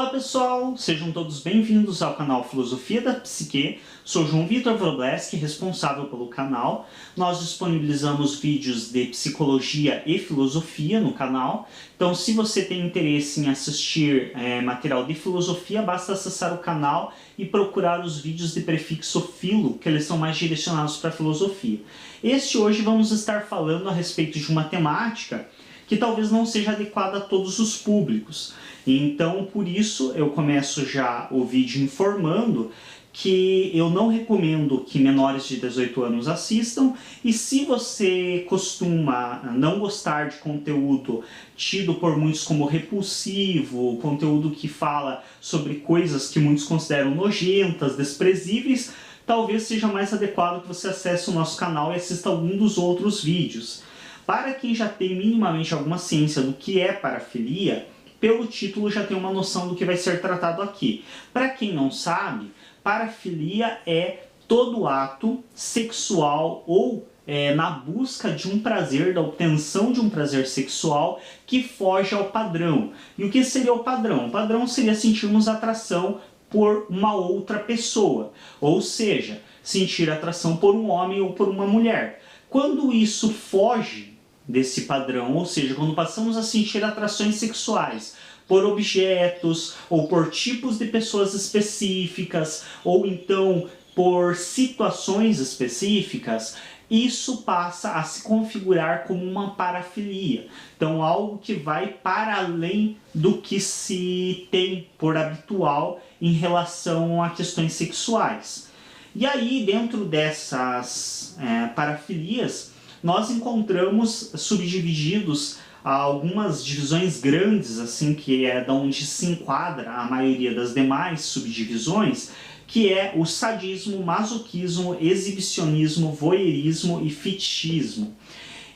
Olá pessoal, sejam todos bem-vindos ao canal Filosofia da Psique. Sou João Vitor Wrobleski, responsável pelo canal. Nós disponibilizamos vídeos de psicologia e filosofia no canal. Então, se você tem interesse em assistir material de filosofia, basta acessar o canal e procurar os vídeos de prefixo filo, que eles são mais direcionados para a filosofia. Hoje vamos estar falando a respeito de uma temática que talvez não seja adequada a todos os públicos. Então, por isso, eu começo já o vídeo informando que eu não recomendo que menores de 18 anos assistam, e se você costuma não gostar de conteúdo tido por muitos como repulsivo, conteúdo que fala sobre coisas que muitos consideram nojentas, desprezíveis, talvez seja mais adequado que você acesse o nosso canal e assista algum dos outros vídeos. Para quem já tem minimamente alguma ciência do que é parafilia, pelo título já tem uma noção do que vai ser tratado aqui. Para quem não sabe, parafilia é todo ato sexual ou na busca de um prazer, da obtenção de um prazer sexual que foge ao padrão. E o que seria o padrão? O padrão seria sentirmos atração por uma outra pessoa, ou seja, sentir atração por um homem ou por uma mulher. Quando isso foge desse padrão, ou seja, quando passamos a sentir atrações sexuais por objetos, ou por tipos de pessoas específicas, ou então por situações específicas, isso passa a se configurar como uma parafilia. Então, algo que vai para além do que se tem por habitual em relação a questões sexuais. E aí, dentro dessas parafilias, nós encontramos subdivididos algumas divisões grandes, assim, que é da onde se enquadra a maioria das demais subdivisões, que é o sadismo, masoquismo, exibicionismo, voyeurismo e fetichismo.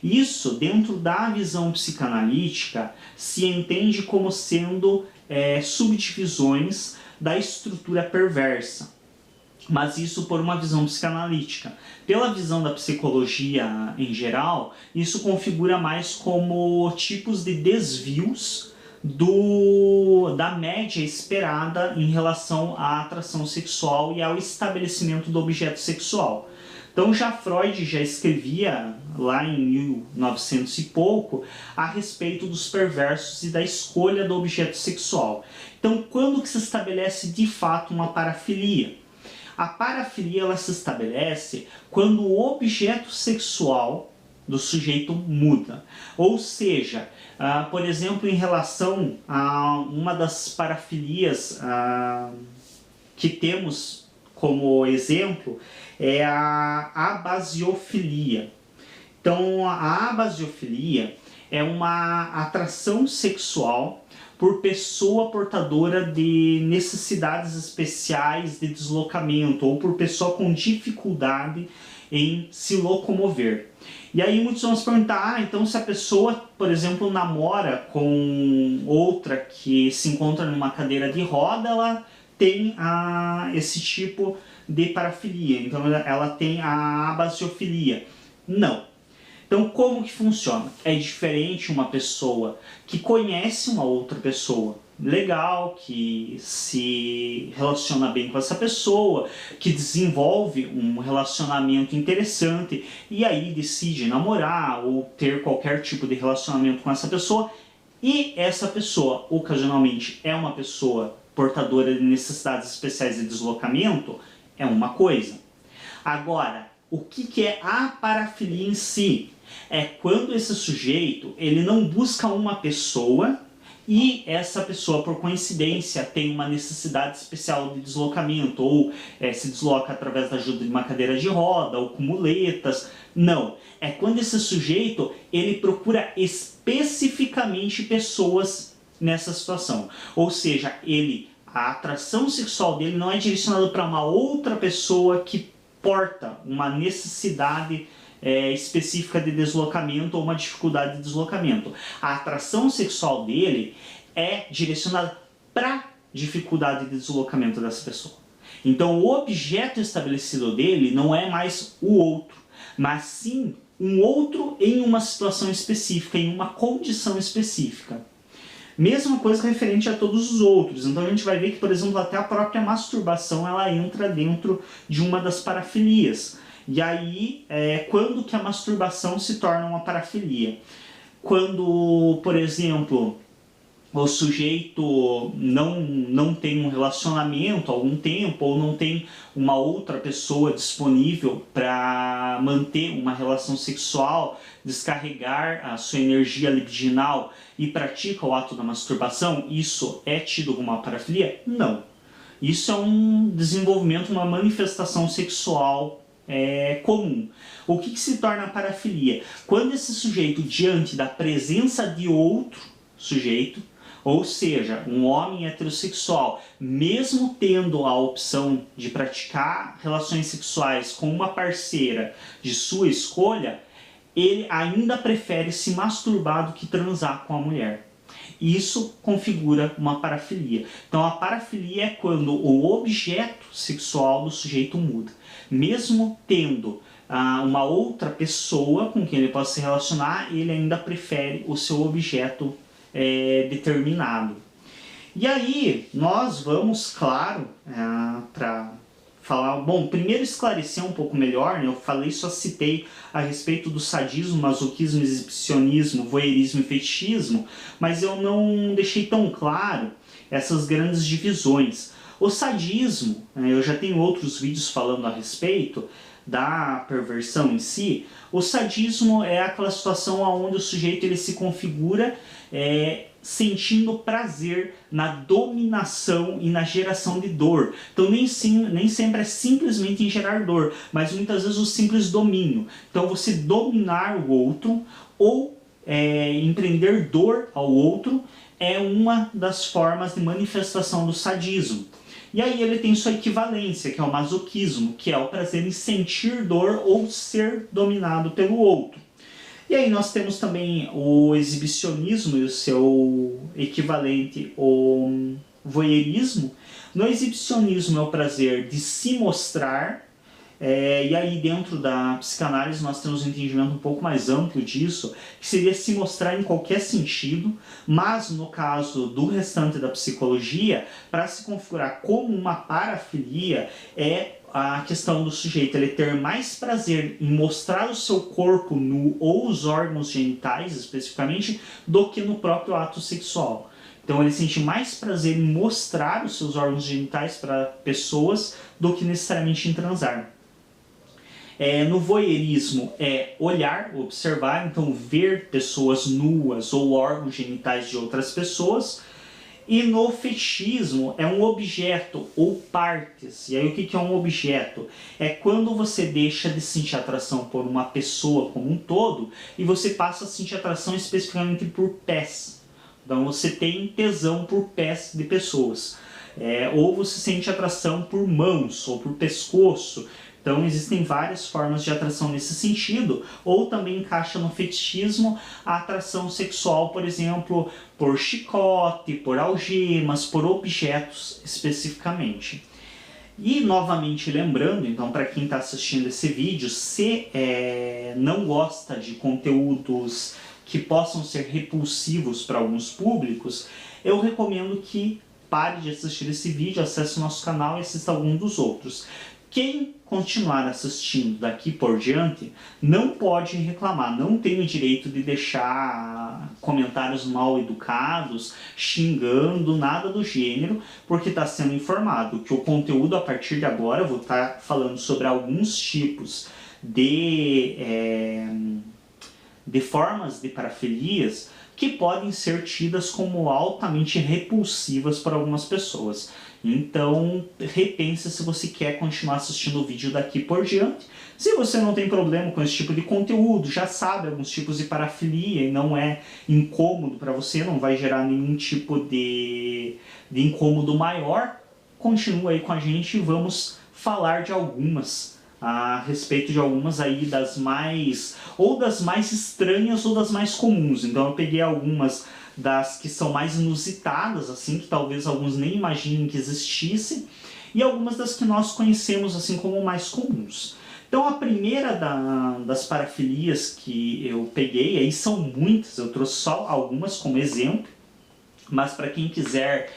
Isso, dentro da visão psicanalítica, se entende como sendo subdivisões da estrutura perversa. Mas isso por uma visão psicanalítica. Pela visão da psicologia em geral, isso configura mais como tipos de desvios da média esperada em relação à atração sexual e ao estabelecimento do objeto sexual. Então já Freud já escrevia lá em 1900 e pouco a respeito dos perversos e da escolha do objeto sexual. Então quando que se estabelece de fato uma parafilia? A parafilia ela se estabelece quando o objeto sexual do sujeito muda. Ou seja, por exemplo, em relação a uma das parafilias que temos como exemplo, é a abasiofilia. Então, a abasiofilia é uma atração sexual por pessoa portadora de necessidades especiais de deslocamento ou por pessoa com dificuldade em se locomover. E aí muitos vão se perguntar, então se a pessoa, por exemplo, namora com outra que se encontra numa cadeira de roda, ela tem esse tipo de parafilia, então ela tem a abasiofilia. Não. Então, como que funciona? É diferente uma pessoa que conhece uma outra pessoa legal, que se relaciona bem com essa pessoa, que desenvolve um relacionamento interessante e aí decide namorar ou ter qualquer tipo de relacionamento com essa pessoa, e essa pessoa, ocasionalmente, é uma pessoa portadora de necessidades especiais de deslocamento, é uma coisa. Agora, o que é a parafilia em si? É quando esse sujeito ele não busca uma pessoa e essa pessoa, por coincidência, tem uma necessidade especial de deslocamento ou se desloca através da ajuda de uma cadeira de roda ou com muletas. Não. É quando esse sujeito ele procura especificamente pessoas nessa situação. Ou seja, a atração sexual dele não é direcionada para uma outra pessoa que porta uma necessidade específica de deslocamento ou uma dificuldade de deslocamento. A atração sexual dele é direcionada para a dificuldade de deslocamento dessa pessoa. Então o objeto estabelecido dele não é mais o outro, mas sim um outro em uma situação específica, em uma condição específica. Mesma coisa referente a todos os outros. Então a gente vai ver que, por exemplo, até a própria masturbação ela entra dentro de uma das parafilias. E aí, quando que a masturbação se torna uma parafilia? Quando, por exemplo, o sujeito não tem um relacionamento há algum tempo, ou não tem uma outra pessoa disponível para manter uma relação sexual, descarregar a sua energia libidinal e pratica o ato da masturbação, isso é tido como uma parafilia? Não. Isso é um desenvolvimento, uma manifestação sexual comum. O que se torna a parafilia? Quando esse sujeito, diante da presença de outro sujeito, ou seja, um homem heterossexual, mesmo tendo a opção de praticar relações sexuais com uma parceira de sua escolha, ele ainda prefere se masturbar do que transar com a mulher. Isso configura uma parafilia. Então a parafilia é quando o objeto sexual do sujeito muda. Mesmo tendo uma outra pessoa com quem ele possa se relacionar, ele ainda prefere o seu objeto determinado. E aí nós vamos, claro, para falar, bom, primeiro esclarecer um pouco melhor, né? Eu falei, só citei a respeito do sadismo, masoquismo, exibicionismo, voyeurismo e fetichismo, mas eu não deixei tão claro essas grandes divisões. O sadismo, eu já tenho outros vídeos falando a respeito da perversão em si. O sadismo é aquela situação onde o sujeito ele se configura sentindo prazer na dominação e na geração de dor. Então nem sempre é simplesmente em gerar dor, mas muitas vezes o simples domínio. Então você dominar o outro ou empreender dor ao outro é uma das formas de manifestação do sadismo. E aí ele tem sua equivalência, que é o masoquismo, que é o prazer em sentir dor ou ser dominado pelo outro. E aí nós temos também o exibicionismo e o seu equivalente, o voyeurismo. No exibicionismo é o prazer de se mostrar, e aí dentro da psicanálise nós temos um entendimento um pouco mais amplo disso, que seria se mostrar em qualquer sentido, mas no caso do restante da psicologia, para se configurar como uma parafilia, a questão do sujeito ele ter mais prazer em mostrar o seu corpo nu ou os órgãos genitais especificamente do que no próprio ato sexual. Então ele sente mais prazer em mostrar os seus órgãos genitais para pessoas do que necessariamente em transar. No voyeurismo é olhar, observar, então ver pessoas nuas ou órgãos genitais de outras pessoas. E no fetichismo é um objeto ou partes. E aí o que é um objeto? É quando você deixa de sentir atração por uma pessoa como um todo e você passa a sentir atração especificamente por pés. Então você tem tesão por pés de pessoas. Ou você sente atração por mãos ou por pescoço. Então existem várias formas de atração nesse sentido, ou também encaixa no fetichismo a atração sexual, por exemplo, por chicote, por algemas, por objetos especificamente. E novamente lembrando, então para quem está assistindo esse vídeo, se não gosta de conteúdos que possam ser repulsivos para alguns públicos, eu recomendo que pare de assistir esse vídeo, acesse o nosso canal e assista algum dos outros. Quem continuar assistindo daqui por diante não pode reclamar, não tem o direito de deixar comentários mal educados, xingando, nada do gênero, porque está sendo informado que o conteúdo a partir de agora, eu vou estar falando sobre alguns tipos de formas de parafilias que podem ser tidas como altamente repulsivas para algumas pessoas. Então, repense se você quer continuar assistindo o vídeo daqui por diante. Se você não tem problema com esse tipo de conteúdo, já sabe alguns tipos de parafilia e não é incômodo para você, não vai gerar nenhum tipo de incômodo maior, continua aí com a gente e vamos falar de algumas, a respeito de algumas aí das mais estranhas ou das mais comuns. Então eu peguei algumas das que são mais inusitadas, assim, que talvez alguns nem imaginem que existisse, e algumas das que nós conhecemos assim como mais comuns. Então a primeira das parafilias que eu peguei, aí são muitas, eu trouxe só algumas como exemplo, Mas para quem quiser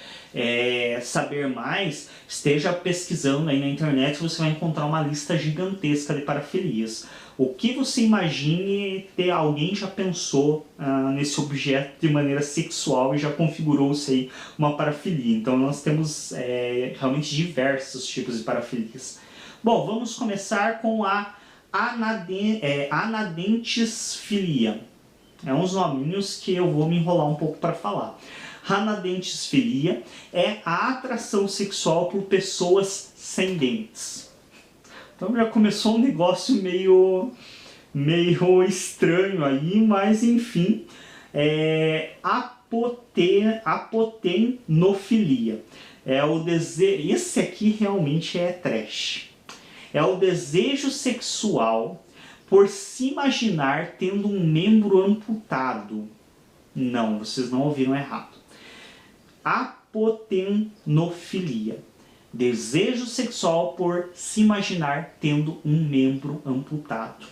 saber mais, esteja pesquisando aí na internet, você vai encontrar uma lista gigantesca de parafilias. O que você imagine ter, alguém já pensou nesse objeto de maneira sexual e já configurou-se aí uma parafilia. Então nós temos realmente diversos tipos de parafilias. Bom, vamos começar com a anadentisfilia. É uns nominhos que eu vou me enrolar um pouco para falar. Anadentisfilia é a atração sexual por pessoas sem dentes. Então já começou um negócio meio estranho aí, mas enfim. Apotenofilia. Esse aqui realmente é trash. É o desejo sexual por se imaginar tendo um membro amputado. Não, vocês não ouviram errado. Apotenofilia. Desejo sexual por se imaginar tendo um membro amputado.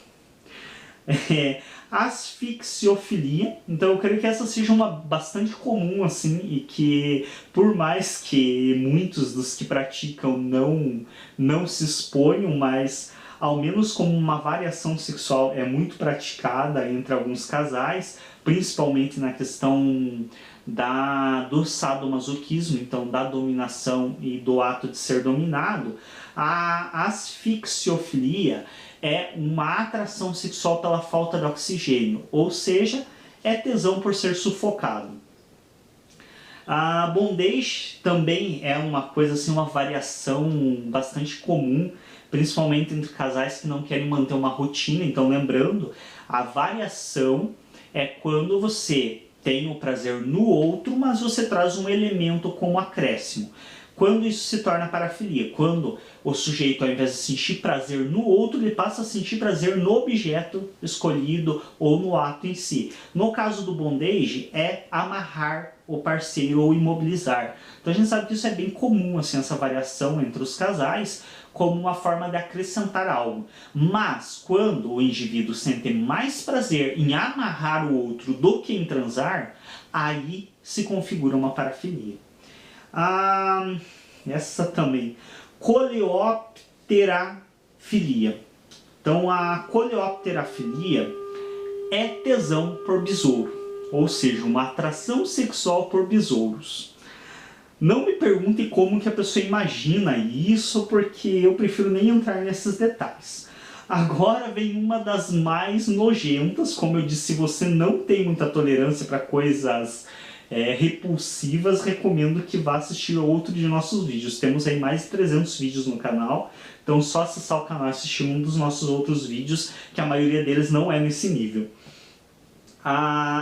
Asfixiofilia. Então eu creio que essa seja uma bastante comum assim, e que por mais que muitos dos que praticam não se exponham, mas ao menos como uma variação sexual é muito praticada entre alguns casais, principalmente na questão do sadomasoquismo, então da dominação e do ato de ser dominado. A asfixiofilia é uma atração sexual pela falta de oxigênio, ou seja, é tesão por ser sufocado. A bondage também é uma coisa assim, uma variação bastante comum, principalmente entre casais que não querem manter uma rotina. Então, lembrando, a variação é quando você tem o prazer no outro, mas você traz um elemento como acréscimo. Quando isso se torna parafilia? Quando o sujeito, ao invés de sentir prazer no outro, ele passa a sentir prazer no objeto escolhido ou no ato em si. No caso do bondage, é amarrar o parceiro ou imobilizar. Então a gente sabe que isso é bem comum, assim, essa variação entre os casais, como uma forma de acrescentar algo. Mas quando o indivíduo sente mais prazer em amarrar o outro do que em transar, aí se configura uma parafilia. Essa também, coleopterafilia. Então a coleopterafilia é tesão por besouro, ou seja, uma atração sexual por besouros. Não me pergunte como que a pessoa imagina isso, porque eu prefiro nem entrar nesses detalhes. Agora vem uma das mais nojentas. Como eu disse, se você não tem muita tolerância para coisas repulsivas, recomendo que vá assistir outro de nossos vídeos. Temos aí mais de 300 vídeos no canal, então só acessar o canal e assistir um dos nossos outros vídeos, que a maioria deles não é nesse nível.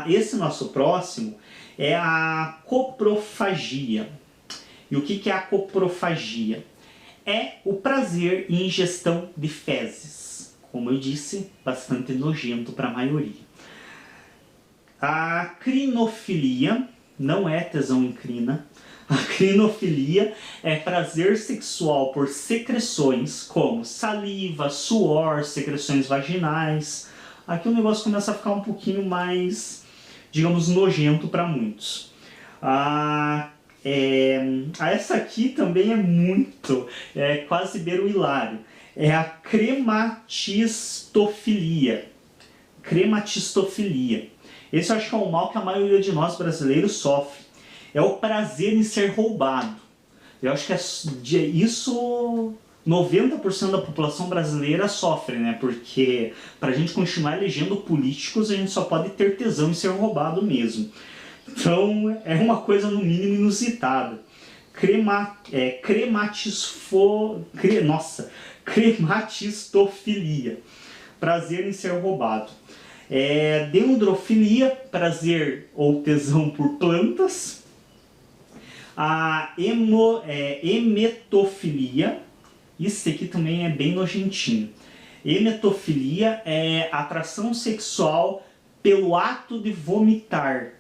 Esse nosso próximo é a coprofagia. E o que é a coprofagia? É o prazer em ingestão de fezes. Como eu disse, bastante nojento para a maioria. A crinofilia não é tesão em crina. A crinofilia é prazer sexual por secreções como saliva, suor, secreções vaginais. Aqui o negócio começa a ficar um pouquinho mais, digamos, nojento para muitos. Essa aqui também é quase beira o hilário. É a crematistofilia. Crematistofilia. Esse eu acho que é um mal que a maioria de nós brasileiros sofre. É o prazer em ser roubado. Eu acho que isso 90% da população brasileira sofre, né? Porque para a gente continuar elegendo políticos, a gente só pode ter tesão em ser roubado mesmo. Então é uma coisa no mínimo inusitada. Crematistofilia. Prazer em ser roubado. Dendrofilia, prazer ou tesão por plantas. A emetofilia, isso aqui também é bem nojentinho. Emetofilia é atração sexual pelo ato de vomitar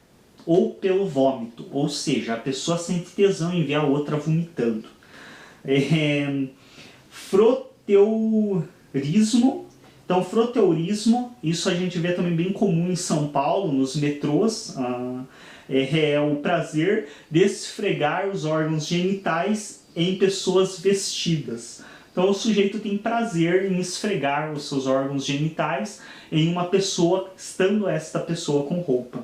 ou pelo vômito, ou seja, a pessoa sente tesão em ver a outra vomitando. Froteurismo. Então, froteurismo, isso a gente vê também bem comum em São Paulo, nos metrôs. é o prazer de esfregar os órgãos genitais em pessoas vestidas. Então o sujeito tem prazer em esfregar os seus órgãos genitais em uma pessoa, estando esta pessoa com roupa.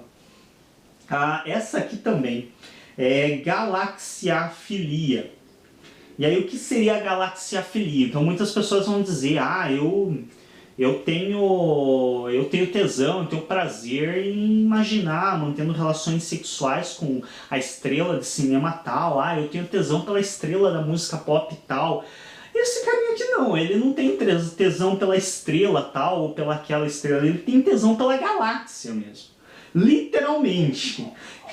Essa aqui também é galaxiafilia. E aí o que seria a galaxiafilia? Então muitas pessoas vão dizer, eu tenho tesão, eu tenho prazer em imaginar mantendo relações sexuais com a estrela de cinema tal, eu tenho tesão pela estrela da música pop tal. Esse carinha aqui não, ele não tem tesão pela estrela tal ou pela aquela estrela, ele tem tesão pela galáxia mesmo. Literalmente.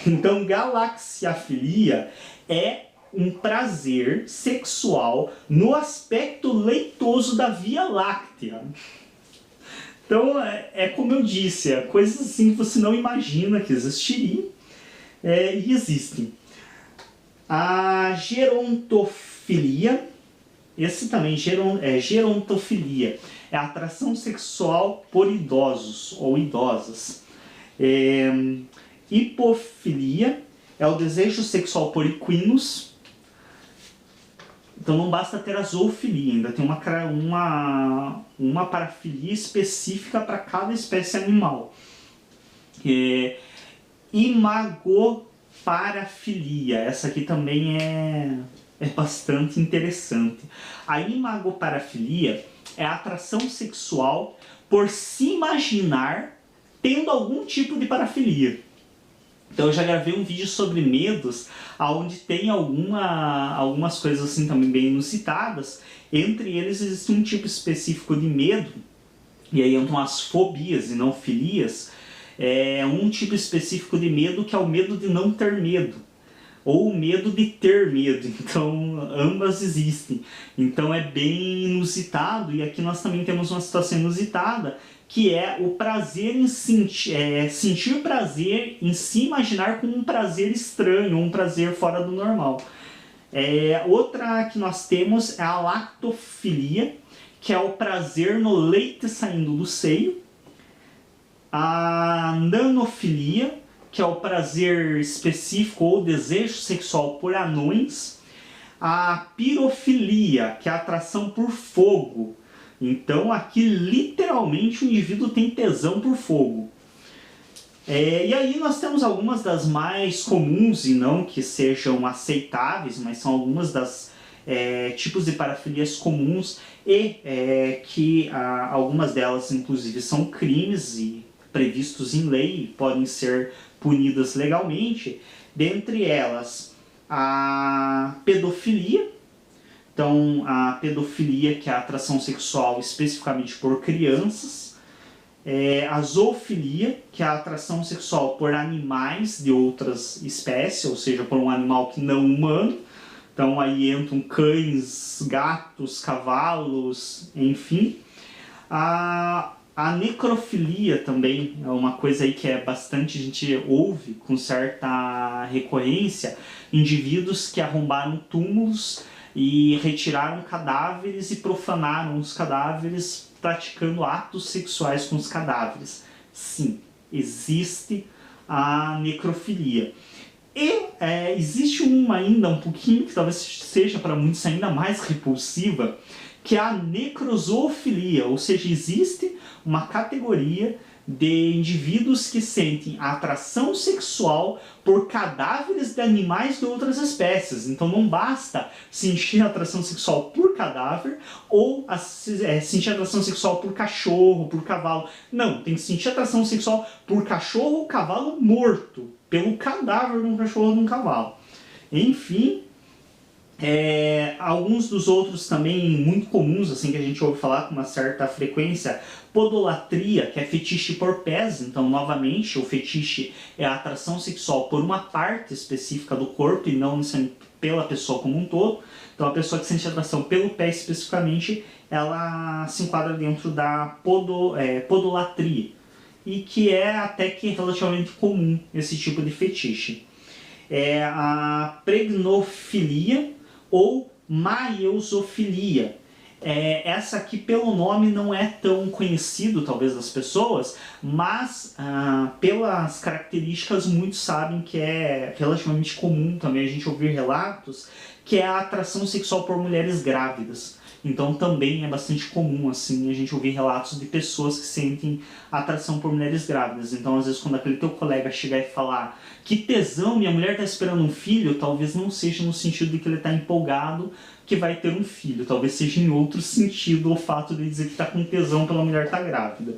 Então galaxiafilia é um prazer sexual no aspecto leitoso da Via Láctea. Então é como eu disse, coisas assim que você não imagina que existiriam e existem. A gerontofilia, esse também, gerontofilia, é a atração sexual por idosos ou idosas. Hipofilia é o desejo sexual por equinos. Então não basta ter a zoofilia, ainda tem uma parafilia específica para cada espécie animal. Imagoparafilia, essa aqui também é bastante interessante. A imagoparafilia é a atração sexual por se imaginar tendo algum tipo de parafilia. Então eu já gravei um vídeo sobre medos, onde tem algumas coisas assim também bem inusitadas. Entre eles existe um tipo específico de medo, e aí entram as fobias e não filias. Um tipo específico de medo que é o medo de não ter medo, ou o medo de ter medo. Então ambas existem. Então é bem inusitado, e aqui nós também temos uma situação inusitada, que é o prazer em sentir prazer em se imaginar como um prazer estranho, um prazer fora do normal. Outra que nós temos é a lactofilia, que é o prazer no leite saindo do seio. A nanofilia, que é o prazer específico ou desejo sexual por anões. A pirofilia, que é a atração por fogo. Então aqui literalmente o indivíduo tem tesão por fogo. E aí nós temos algumas das mais comuns, e não que sejam aceitáveis, mas são algumas das tipos de parafilias comuns, e que algumas delas inclusive são crimes e previstos em lei e podem ser punidas legalmente. Dentre elas, a pedofilia. Então, a pedofilia, que é a atração sexual especificamente por crianças. A zoofilia, que é a atração sexual por animais de outras espécies, ou seja, por um animal que não humano. Então, aí entram cães, gatos, cavalos, enfim. A necrofilia também é uma coisa aí que bastante a gente ouve com certa recorrência. Indivíduos que arrombaram túmulos e retiraram cadáveres e profanaram os cadáveres praticando atos sexuais com os cadáveres. Sim, existe a necrofilia. E existe uma ainda um pouquinho, que talvez seja para muitos ainda mais repulsiva, que é a necrozoofilia, ou seja, existe uma categoria de indivíduos que sentem atração sexual por cadáveres de animais de outras espécies. Então não basta sentir atração sexual por cadáver ou sentir atração sexual por cachorro, por cavalo. Não, tem que sentir atração sexual por cachorro ou cavalo morto, pelo cadáver de um cachorro ou de um cavalo. Enfim, alguns dos outros também muito comuns, assim, que a gente ouve falar com uma certa frequência: podolatria, que é fetiche por pés. Então, novamente, o fetiche é a atração sexual por uma parte específica do corpo e não pela pessoa como um todo. Então, a pessoa que sente atração pelo pé especificamente, ela se enquadra dentro da podolatria, e que é até que relativamente comum esse tipo de fetiche. A pregnofilia ou maiosofilia Essa aqui, pelo nome, não é tão conhecido, talvez, das pessoas, mas pelas características, muitos sabem que é relativamente comum também a gente ouvir relatos, que é a atração sexual por mulheres grávidas. Então também é bastante comum assim a gente ouvir relatos de pessoas que sentem atração por mulheres grávidas. Então às vezes quando aquele teu colega chegar e falar que tesão, minha mulher está esperando um filho, talvez não seja no sentido de que ele está empolgado que vai ter um filho. Talvez seja em outro sentido o fato de dizer que está com tesão pela mulher estar grávida.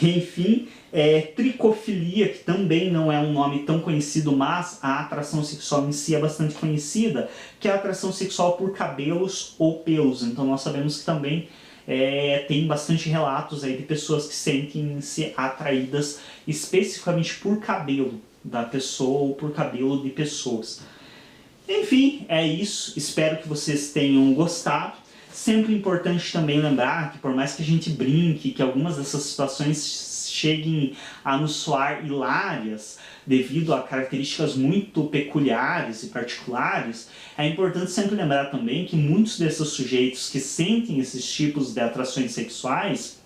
Enfim, tricofilia, que também não é um nome tão conhecido, mas a atração sexual em si é bastante conhecida, que é a atração sexual por cabelos ou pelos. Então nós sabemos que também tem bastante relatos aí de pessoas que sentem-se atraídas especificamente por cabelo da pessoa ou por cabelo de pessoas. Enfim, é isso. Espero que vocês tenham gostado. Sempre importante também lembrar que por mais que a gente brinque, que algumas dessas situações cheguem a nos soar hilárias, devido a características muito peculiares e particulares, é importante sempre lembrar também que muitos desses sujeitos que sentem esses tipos de atrações sexuais,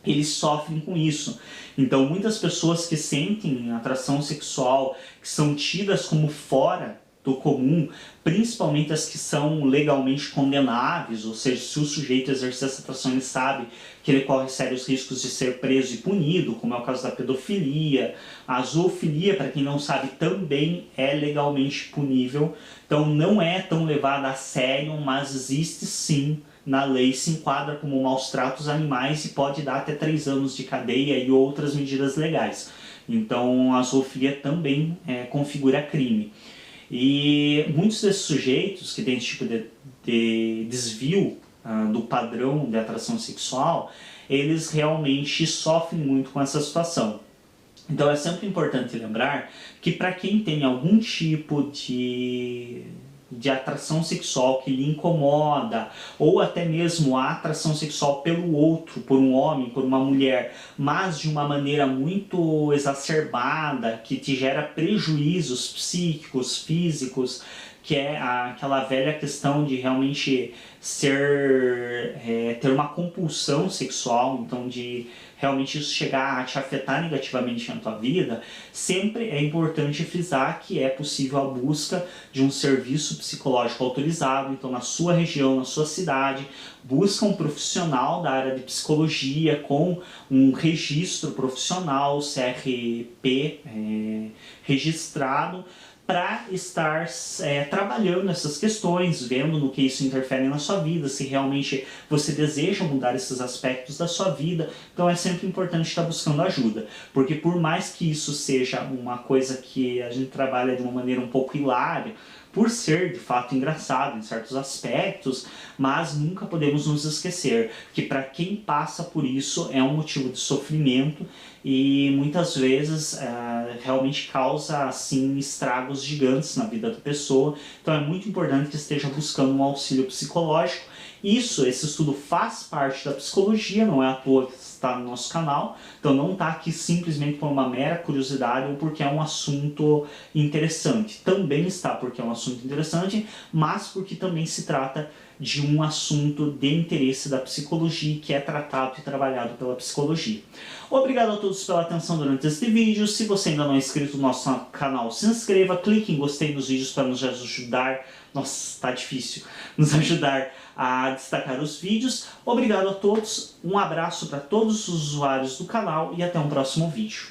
eles sofrem com isso. Então muitas pessoas que sentem atração sexual, que são tidas como fora do comum, principalmente as que são legalmente condenáveis, ou seja, se o sujeito exercer essa atração ele sabe que ele corre sérios riscos de ser preso e punido, como é o caso da pedofilia. A zoofilia, para quem não sabe, também é legalmente punível, então não é tão levada a sério, mas existe sim na lei, se enquadra como maus tratos a animais e pode dar até 3 anos de cadeia e outras medidas legais. Então a zoofilia também configura crime. E muitos desses sujeitos que têm esse tipo de desvio do padrão de atração sexual, eles realmente sofrem muito com essa situação. Então é sempre importante lembrar que para quem tem algum tipo de atração sexual que lhe incomoda, ou até mesmo a atração sexual pelo outro, por um homem, por uma mulher, mas de uma maneira muito exacerbada, que te gera prejuízos psíquicos, físicos, que é aquela velha questão de realmente ter uma compulsão sexual, então de realmente isso chegar a te afetar negativamente na tua vida, sempre é importante frisar que é possível a busca de um serviço psicológico autorizado. Então na sua região, na sua cidade, busca um profissional da área de psicologia com um registro profissional, CRP, registrado, para estar trabalhando essas questões, vendo no que isso interfere na sua vida, se realmente você deseja mudar esses aspectos da sua vida. Então é sempre importante estar buscando ajuda, porque por mais que isso seja uma coisa que a gente trabalha de uma maneira um pouco hilária, por ser de fato engraçado em certos aspectos, mas nunca podemos nos esquecer que para quem passa por isso é um motivo de sofrimento e muitas vezes realmente causa assim estragos gigantes na vida da pessoa. Então é muito importante que esteja buscando um auxílio psicológico. Esse estudo faz parte da psicologia, não é à toa que está no nosso canal, então não está aqui simplesmente por uma mera curiosidade ou porque é um assunto interessante. Também está porque é um assunto interessante, mas porque também se trata de um assunto de interesse da psicologia que é tratado e trabalhado pela psicologia. Obrigado a todos pela atenção durante este vídeo. Se você ainda não é inscrito no nosso canal, se inscreva, clique em gostei nos vídeos para nos ajudar. Nossa, tá difícil. Nos ajudar a destacar os vídeos. Obrigado a todos, um abraço para todos os usuários do canal e até um próximo vídeo.